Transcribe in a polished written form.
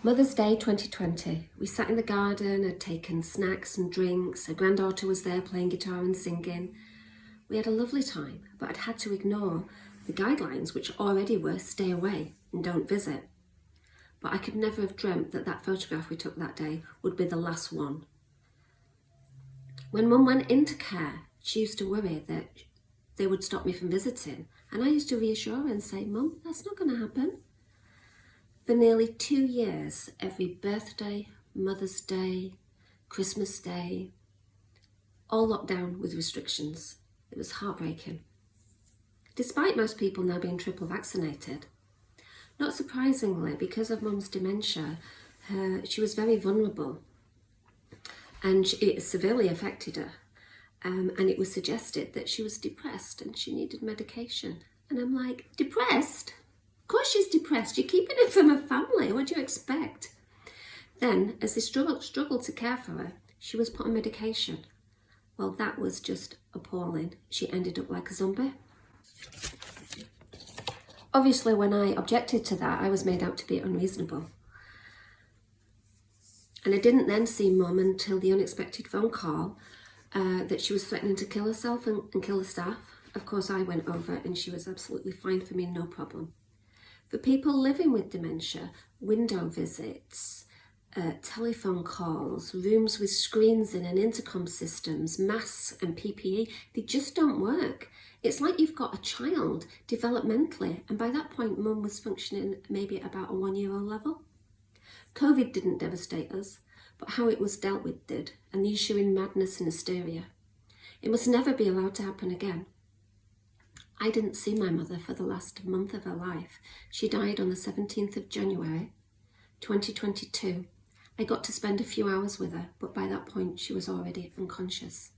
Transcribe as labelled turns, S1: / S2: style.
S1: Mother's Day 2020. We sat in the garden, had taken snacks and drinks. Her granddaughter was there playing guitar and singing. We had a lovely time, but I'd had to ignore the guidelines, which already were stay away and don't visit. But I could never have dreamt that that photograph we took that day would be the last one. When Mum went into care, she used to worry that they would stop me from visiting. And I used to reassure her and say, Mum, that's not going to happen. For nearly 2 years, every birthday, Mother's Day, Christmas Day, all locked down with restrictions. It was heartbreaking. Despite most people now being triple vaccinated, not surprisingly, because of Mum's dementia, she was very vulnerable and it severely affected her. And it was suggested that she was depressed and she needed medication. And I'm like, depressed? Of course she's depressed. You're keeping her from her family. What do you expect? Then, as they struggled to care for her, she was put on medication. Well, that was just appalling. She ended up like a zombie. Obviously, when I objected to that, I was made out to be unreasonable. And I didn't then see Mum until the unexpected phone call that she was threatening to kill herself and kill the staff. Of course, I went over and she was absolutely fine for me, no problem. For people living with dementia, window visits, telephone calls, rooms with screens in and intercom systems, masks and PPE, they just don't work. It's like you've got a child developmentally, and by that point Mum was functioning maybe at about a 1-year-old level. COVID didn't devastate us, but how it was dealt with did, and the ensuing madness and hysteria. It must never be allowed to happen again. I didn't see my mother for the last month of her life. She died on the 17th of January, 2022. I got to spend a few hours with her, but by that point she was already unconscious.